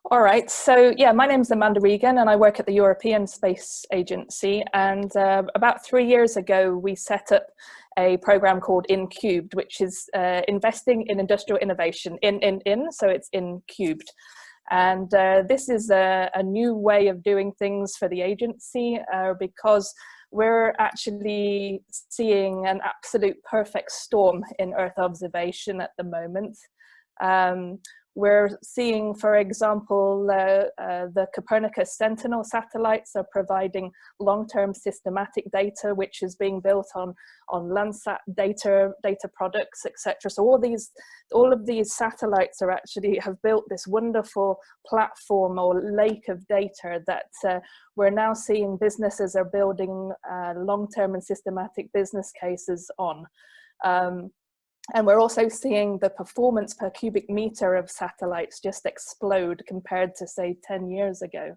All right, so yeah, my name's Amanda Regan and I work at the European Space Agency, and about 3 years ago we set up a program called InCubed, which is investing in industrial innovation, so it's InCubed. And this is a new way of doing things for the agency because we're actually seeing an absolute perfect storm in Earth observation at the moment. We're seeing, for example, the Copernicus Sentinel satellites are providing long-term systematic data, which is being built on Landsat data products, etc. So all of these satellites have built this wonderful platform or lake of data that we're now seeing businesses are building long-term and systematic business cases on. And we're also seeing the performance per cubic meter of satellites just explode compared to, say, 10 years ago.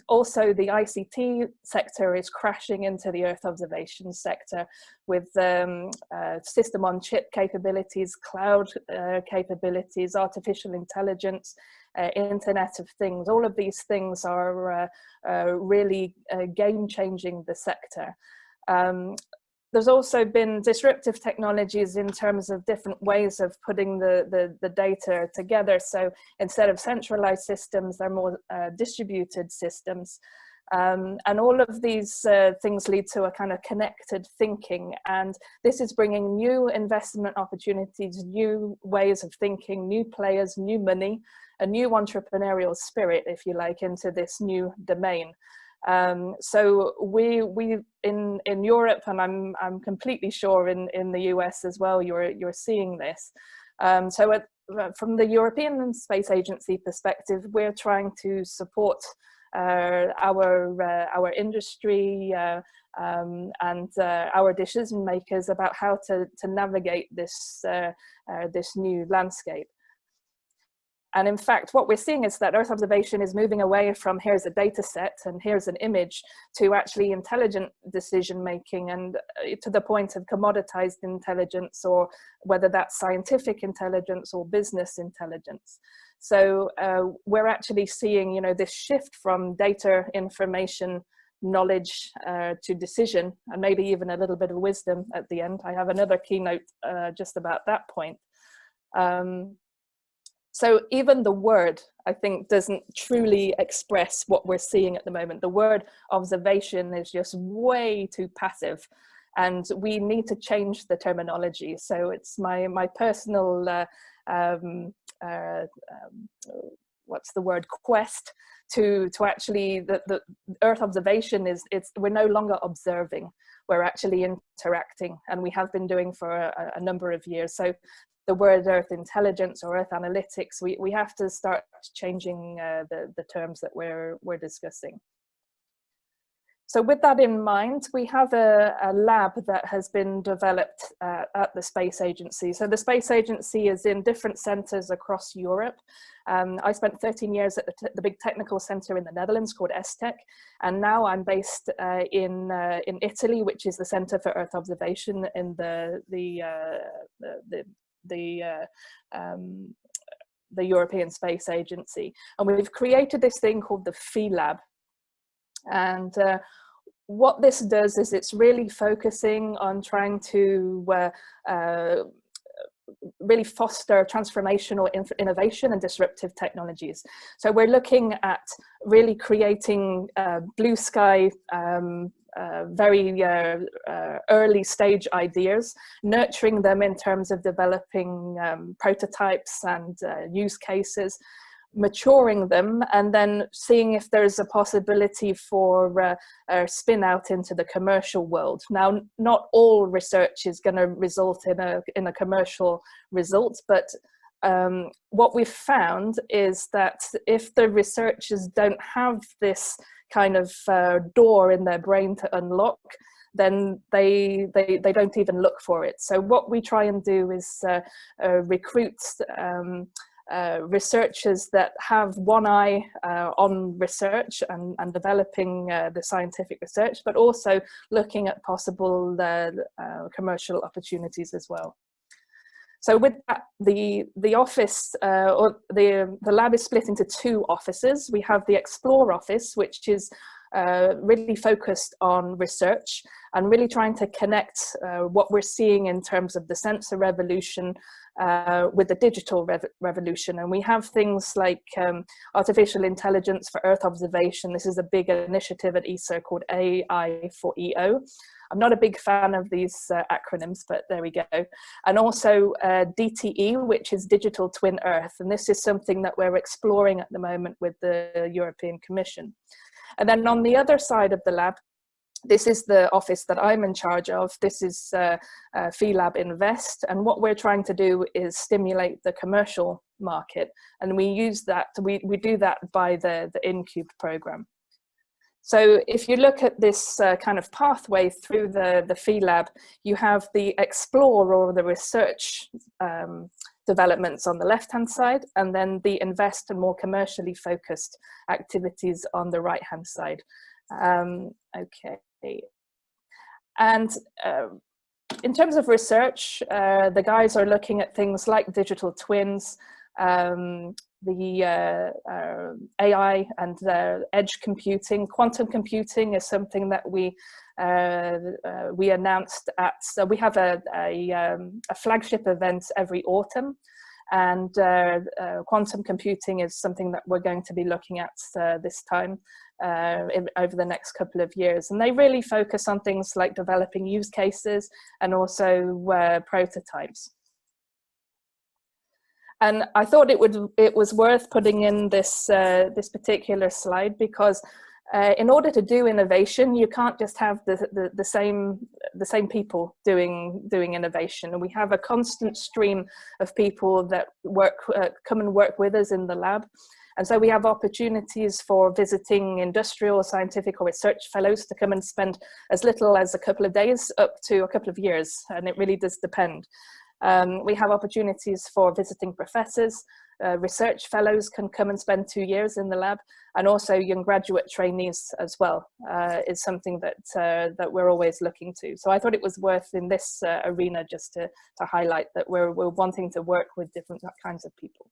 Also, the ICT sector is crashing into the Earth observation sector with system-on-chip capabilities, cloud capabilities, artificial intelligence, Internet of Things. All of these things are really game-changing the sector. There's also been disruptive technologies in terms of different ways of putting the data together. So instead of centralized systems, they're more distributed systems. And all of these things lead to a kind of connected thinking. And this is bringing new investment opportunities, new ways of thinking, new players, new money, a new entrepreneurial spirit, if you like, into this new domain. So we in Europe, and I'm completely sure in the US as well, you're seeing this. So from the European Space Agency perspective, we're trying to support our industry and our decision makers about how to navigate this this new landscape. And in fact, what we're seeing is that Earth observation is moving away from here's a data set and here's an image to actually intelligent decision making, and to the point of commoditized intelligence, or whether that's scientific intelligence or business intelligence. So we're actually seeing, you know, this shift from data, information, knowledge to decision, and maybe even a little bit of wisdom at the end. I have another keynote just about that point. So even the word, I think, doesn't truly express what we're seeing at the moment. The word observation is just way too passive, and we need to change the terminology. So it's my personal, what's the word, quest to actually, the Earth observation we're no longer observing, we're actually interacting, and we have been doing for a number of years. So the word Earth intelligence or Earth analytics, we have to start changing the terms that we're discussing. So with that in mind, we have a lab that has been developed at the Space Agency. So the Space Agency is in different centers across Europe. I spent 13 years at the big technical center in the Netherlands called ESTEC, and now I'm based in Italy, which is the Center for Earth Observation in the European Space Agency. And we've created this thing called the Phi-Lab. And what this does is it's really focusing on trying to really foster transformational innovation and disruptive technologies. So we're looking at really creating blue sky, very early stage ideas, nurturing them in terms of developing prototypes and use cases, maturing them, and then seeing if there's a possibility for spin out into the commercial world. Now, not all research is going to result in a commercial result, but what we've found is that if the researchers don't have this kind of door in their brain to unlock, then they don't even look for it. So what we try and do is recruit researchers that have one eye on research and developing the scientific research, but also looking at possible commercial opportunities as well. So with that, the office, or the lab is split into two offices. We have the Explore office, which is really focused on research and really trying to connect what we're seeing in terms of the sensor revolution with the digital revolution. And we have things like artificial intelligence for Earth observation. This is a big initiative at ESA called AI for EO. I'm not a big fan of these acronyms, but there we go. And also DTE, which is Digital Twin Earth. And this is something that we're exploring at the moment with the European Commission. And then on the other side of the lab, this is the office that I'm in charge of. This is Phi-Lab Invest. And what we're trying to do is stimulate the commercial market. And we use that, we do that by the InCubed program. So if you look at this kind of pathway through the Phi-Lab, you have the Explore or the research developments on the left-hand side, and then the Invest and more commercially focused activities on the right-hand side. Okay. And in terms of research, the guys are looking at things like digital twins, the AI and edge computing. Quantum computing is something that we announced at, so we have a flagship event every autumn, and quantum computing is something that we're going to be looking at this time over the next couple of years. And they really focus on things like developing use cases and also prototypes. And I thought it was worth putting in this this particular slide, because in order to do innovation, you can't just have the same people doing innovation. And we have a constant stream of people that come and work with us in the lab. And so we have opportunities for visiting industrial, scientific or research fellows to come and spend as little as a couple of days up to a couple of years, and it really does depend. We have opportunities for visiting professors. Research fellows can come and spend 2 years in the lab, and also young graduate trainees as well is something that that we're always looking to. So I thought it was worth in this arena just to highlight that we're wanting to work with different kinds of people.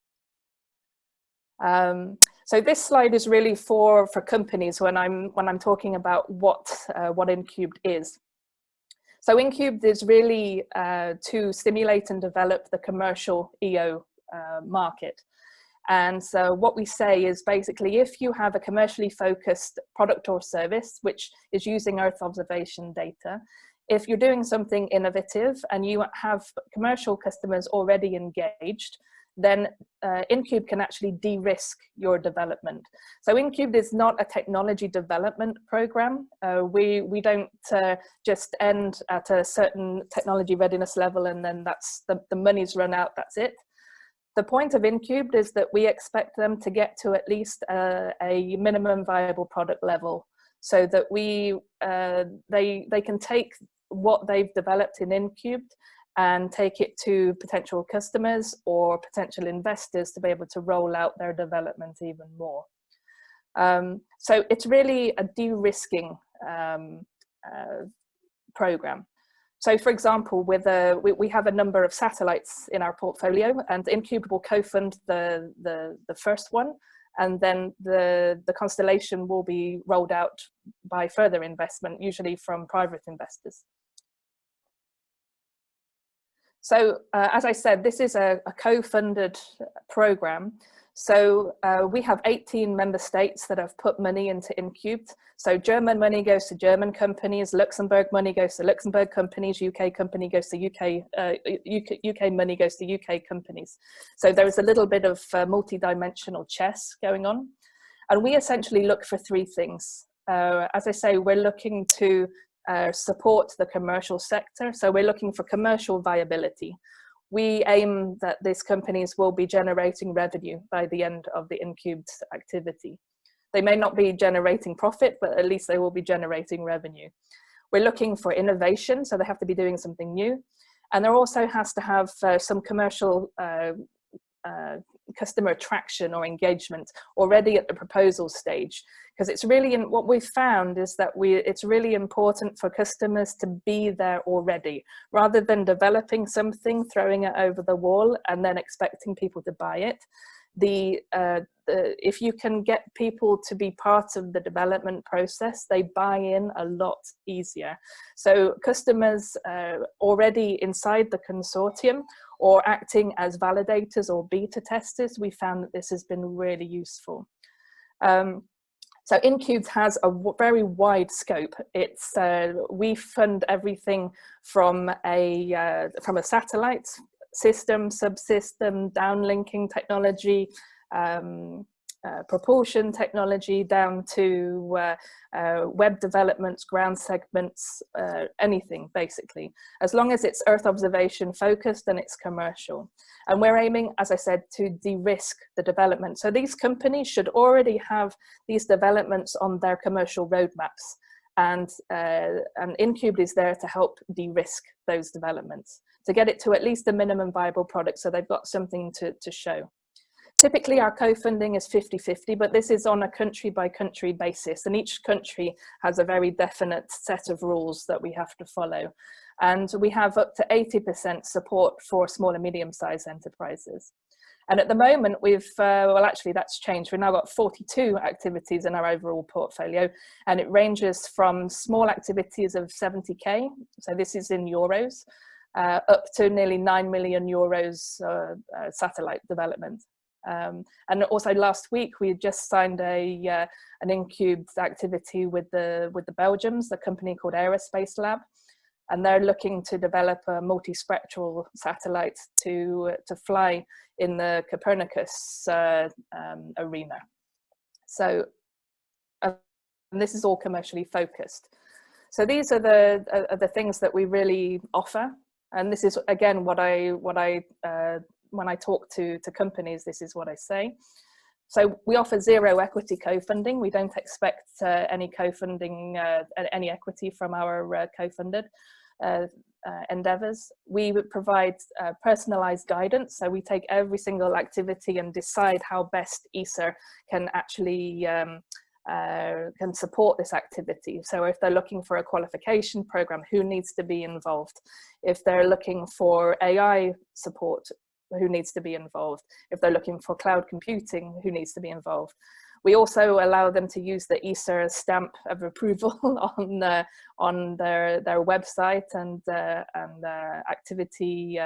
So this slide is really for companies when I'm talking about what InCubed is. So InCubed is really to stimulate and develop the commercial EO market. And so what we say is basically, if you have a commercially focused product or service which is using Earth observation data, if you're doing something innovative and you have commercial customers already engaged, then InCubed can actually de-risk your development. So InCubed is not a technology development program. We don't just end at a certain technology readiness level and then that's the money's run out, that's it. The point of InCubed is that we expect them to get to at least a minimum viable product level, so that they can take what they've developed in InCubed and take it to potential customers or potential investors to be able to roll out their development even more. So it's really a de-risking program. So for example, we have a number of satellites in our portfolio, and InCubed will co-fund the first one, and then the constellation will be rolled out by further investment, usually from private investors. So as I said, this is a co-funded program. So we have 18 member states that have put money into InCubed. So German money goes to German companies, Luxembourg money goes to Luxembourg companies, UK company goes to UK money goes to UK companies. So there is a little bit of multi-dimensional chess going on. And we essentially look for three things. As I say, we're looking to support the commercial sector. So we're looking for commercial viability. We aim that these companies will be generating revenue by the end of the InCubed activity. They may not be generating profit, but at least they will be generating revenue. We're looking for innovation, so they have to be doing something new. And there also has to have some commercial customer traction or engagement already at the proposal stage, because it's really, what we've found is that it's really important for customers to be there already, rather than developing something, throwing it over the wall and then expecting people to buy it. If you can get people to be part of the development process, they buy in a lot easier. So customers already inside the consortium or acting as validators or beta testers, we found that this has been really useful. So InCubed has a very wide scope. It's we fund everything from a satellite system, subsystem, downlinking technology, propulsion technology, down to web developments, ground segments, anything basically, as long as it's Earth observation focused and it's commercial. And we're aiming, as I said, to de-risk the development. So these companies should already have these developments on their commercial roadmaps, and InCubed is there to help de-risk those developments, to get it to at least a minimum viable product, so they've got something to show. Typically our co-funding is 50-50, but this is on a country-by-country basis, and each country has a very definite set of rules that we have to follow. And we have up to 80% support for small and medium-sized enterprises. And at the moment we've, well actually that's changed, we've now got 42 activities in our overall portfolio, and it ranges from small activities of 70K, so this is in euros, up to nearly 9 million euros satellite development. And also last week we just signed an InCubed activity with the Belgians, a company called Phi-Lab, and they're looking to develop a multispectral satellite to fly in the Copernicus arena. So and this is all commercially focused. So these are the things that we really offer, and this is again what when I talk to companies, this is what I say. So we offer zero equity co-funding. We don't expect any co-funding, any equity from our co-funded endeavors. We provide personalized guidance. So we take every single activity and decide how best ESA can actually can support this activity. So if they're looking for a qualification program, who needs to be involved? If they're looking for AI support, who needs to be involved? If they're looking for cloud computing, who needs to be involved? We also allow them to use the ESA stamp of approval on their website and activity,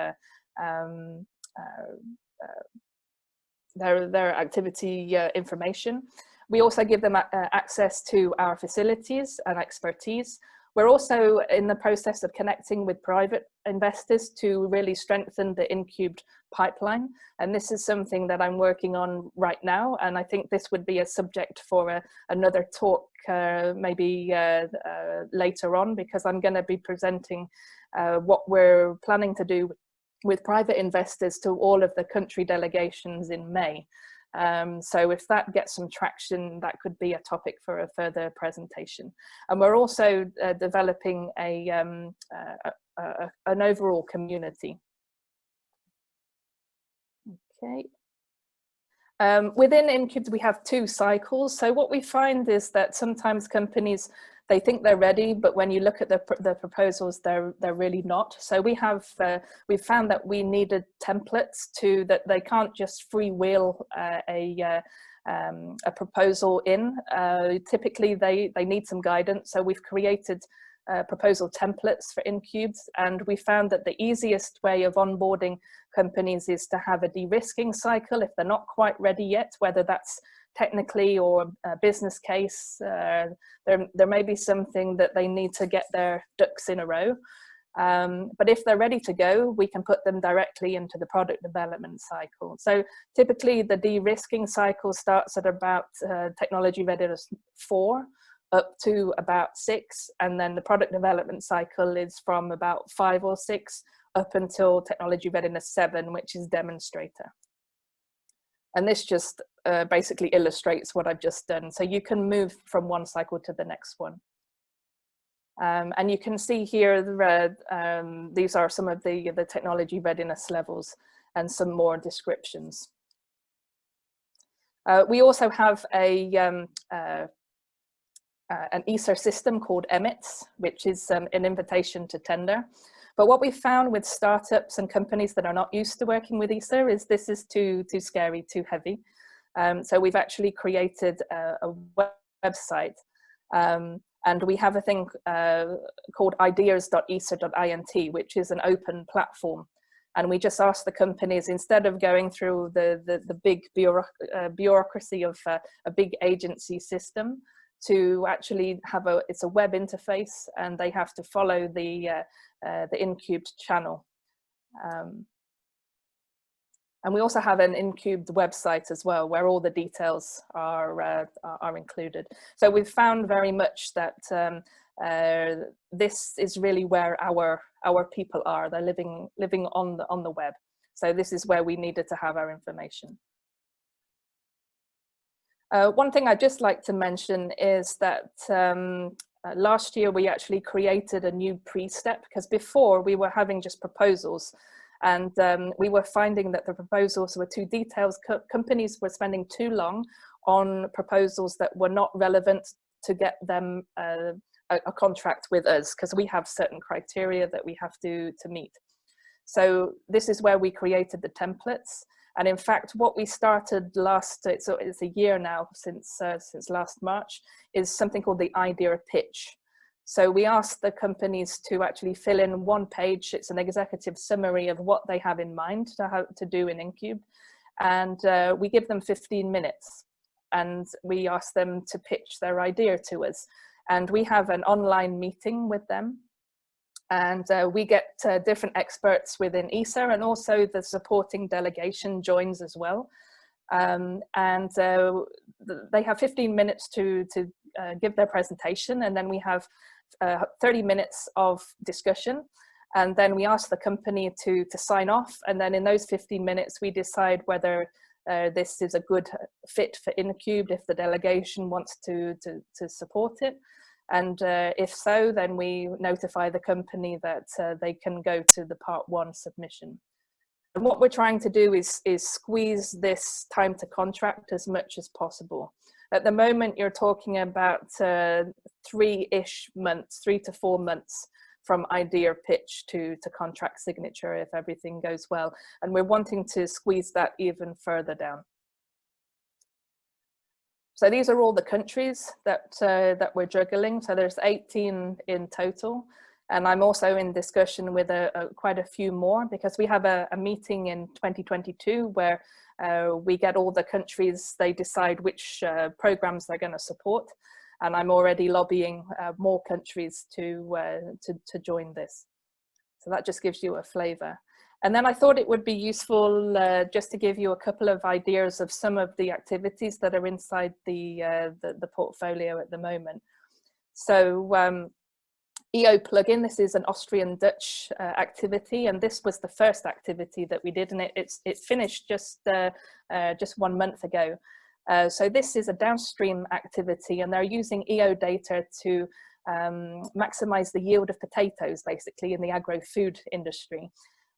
their activity information. We also give them access to our facilities and expertise. We're also in the process of connecting with private investors to really strengthen the InCubed pipeline. And this is something that I'm working on right now. And I think this would be a subject for another talk maybe later on, because I'm going to be presenting what we're planning to do with private investors to all of the country delegations in May. So if that gets some traction, that could be a topic for a further presentation. And we're also developing an overall community. Okay. Within InCubed, we have 2 cycles. So what we find is that sometimes companies, they think they're ready, but when you look at the proposals, they're really not. So we've found that we needed templates that they can't just freewheel a proposal in. Typically, they need some guidance. So we've created proposal templates for InCubed, and we found that the easiest way of onboarding companies is to have a de-risking cycle if they're not quite ready yet, whether that's technically or a business case. There may be something that they need to get their ducks in a row. But if they're ready to go, we can put them directly into the product development cycle. So typically the de-risking cycle starts at about technology readiness 4 up to about 6, and then the product development cycle is from about 5 or 6 up until technology readiness 7, which is demonstrator. And this just basically illustrates what I've just done. So you can move from one cycle to the next one. And you can see here, these are some of the technology readiness levels. and some more descriptions. We also have an ESA system called EMITS, which is an invitation to tender. But what we found with startups and companies that are not used to working with ESA is this is too scary, too heavy. So we've actually created a website, and we have a thing called ideas.esa.int, which is an open platform. And we just ask the companies, instead of going through the big bureaucracy of a big agency system, to actually have it's a web interface, and they have to follow the InCubed channel. And we also have an InCubed website as well, where all the details are included. So we've found very much that this is really where our people are. They're living on the web. So this is where we needed to have our information. One thing I'd just like to mention is that last year we actually created a new pre-step, because before we were having just proposals, and we were finding that the proposals were too detailed. Companies were spending too long on proposals that were not relevant to get them a contract with us, because we have certain criteria that we have to meet. So this is where we created the templates. And in fact, what we started it's a year now since last March, is something called the idea pitch. So we asked the companies to actually fill in one page. It's an executive summary of what they have in mind to do in InCubed. And we give them 15 minutes, and we ask them to pitch their idea to us. And we have an online meeting with them. And we get different experts within ESA, and also the supporting delegation joins as well. They have 15 minutes to give their presentation, and then we have 30 minutes of discussion, and then we ask the company to sign off, and then in those 15 minutes we decide whether this is a good fit for InCubed, if the delegation wants to support it. And if so, then we notify the company that they can go to the part 1 submission. And what we're trying to do is squeeze this time to contract as much as possible. At the moment, you're talking about 3-ish months, 3 to 4 months from idea pitch to contract signature, if everything goes well. And we're wanting to squeeze that even further down. So these are all the countries that we're juggling. So there's 18 in total. And I'm also in discussion with quite a few more, because we have a meeting in 2022 where we get all the countries, they decide which programs they're going to support. And I'm already lobbying more countries to join this. So that just gives you a flavor. And then I thought it would be useful just to give you a couple of ideas of some of the activities that are inside the portfolio at the moment. So EO plugin, this is an Austrian-Dutch activity, and this was the first activity that we did, and it finished just 1 month ago. So this is a downstream activity, and they're using EO data to maximize the yield of potatoes, basically, in the agro-food industry.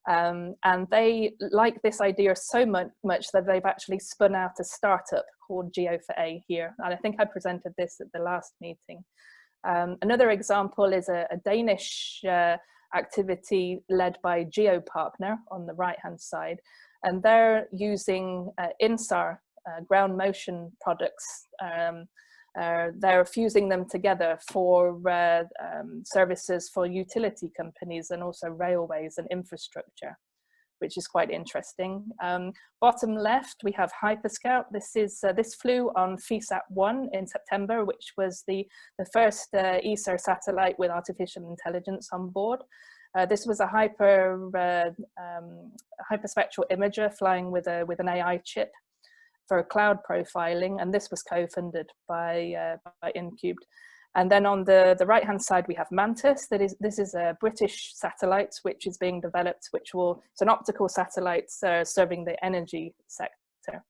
And they like this idea so much that they've actually spun out a startup called Geo4A here. And I think I presented this at the last meeting. Another example is a Danish activity led by GeoPartner on the right-hand side. And they're using INSAR ground motion products. They're fusing them together for services for utility companies and also railways and infrastructure, which is quite interesting. Bottom left, we have Hyperscout. This flew on Phi-Lab in September, which was the first ESA satellite with artificial intelligence on board. This was a hyperspectral imager flying with an AI chip for cloud profiling, and this was co-funded by InCubed. And then on the right-hand side, we have Mantis. This is a British satellite which is being developed, it's an optical satellite serving the energy sector.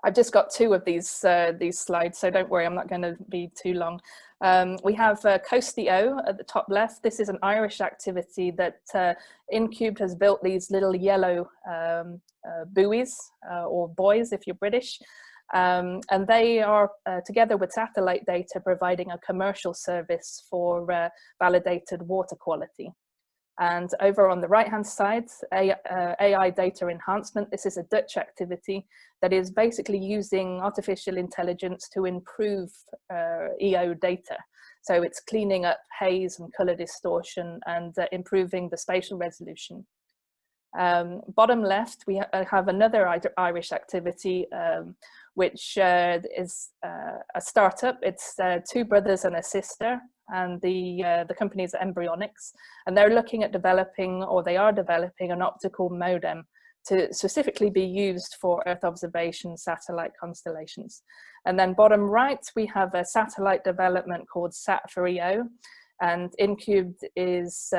I've just got two of these slides, so don't worry, I'm not going to be too long. We have Coastio at the top left. This is an Irish activity that InCubed has built these little yellow buoys, or buoys if you're British. And they are, together with satellite data, providing a commercial service for validated water quality. And over on the right-hand side, AI data enhancement. This is a Dutch activity that is basically using artificial intelligence to improve EO data. So it's cleaning up haze and color distortion and improving the spatial resolution. Bottom left, we have another Irish activity, which is a startup. It's two brothers and a sister, and the company is Embryonics, and they're looking at developing, or they are developing, an optical modem to specifically be used for Earth observation satellite constellations. And then bottom right, we have a satellite development called Sat4EO, and InCubed is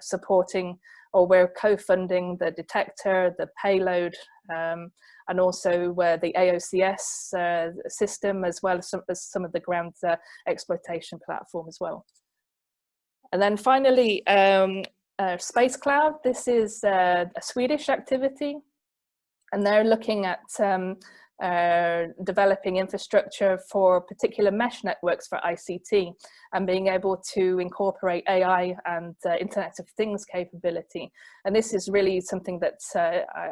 supporting, or we're co-funding the detector, the payload, and also the AOCS system, as well as some of the ground exploitation platform as well. And then finally, Space Cloud. This is a Swedish activity, and they're looking at developing infrastructure for particular mesh networks for ICT, and being able to incorporate AI and Internet of Things capability. And this is really something that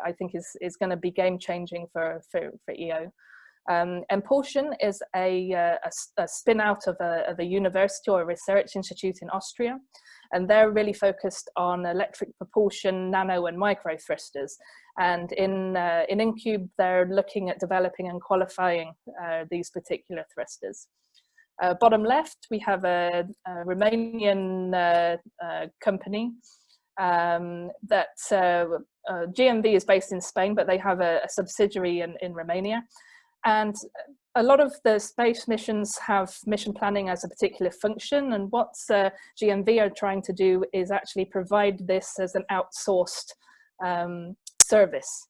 I think is going to be game changing for EO. Impulsion is a spin out of a university or a research institute in Austria, and they're really focused on electric propulsion, nano and micro thrusters. And in InCubed, they're looking at developing and qualifying these particular thrusters. Bottom left, we have a Romanian company that GMV is based in Spain, but they have a subsidiary in Romania. And a lot of the space missions have mission planning as a particular function, and what GMV are trying to do is actually provide this as an outsourced service.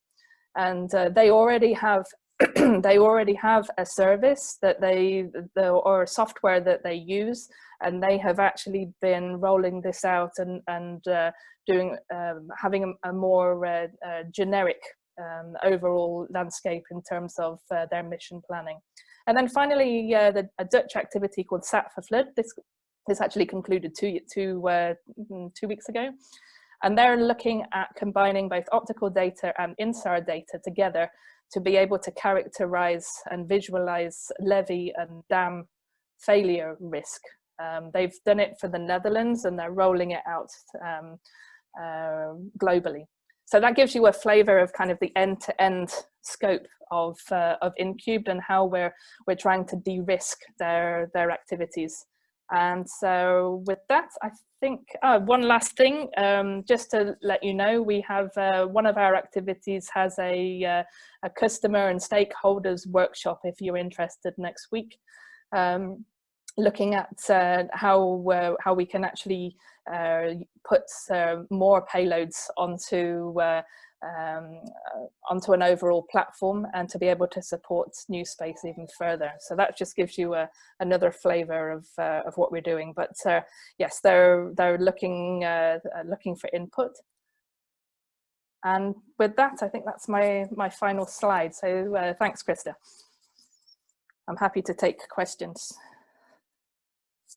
And they already have a service that or software that they use, and they have actually been rolling this out and having a more generic overall landscape in terms of their mission planning. And then finally, a Dutch activity called Sat4Flood. This actually concluded two weeks ago, and they're looking at combining both optical data and INSAR data together to be able to characterize and visualize levee and dam failure risk. They've done it for the Netherlands, and they're rolling it out globally. So that gives you a flavor of kind of the end-to-end scope of InCubed and how we're trying to de-risk their activities. And so with that, I think one last thing, just to let you know, we have one of our activities has a customer and stakeholders workshop if you're interested next week, looking at how we can actually put more payloads onto an overall platform, and to be able to support new space even further. So that just gives you another flavor of what we're doing. But yes, they're looking for input. And with that, I think that's my final slide. So thanks, Krista. I'm happy to take questions.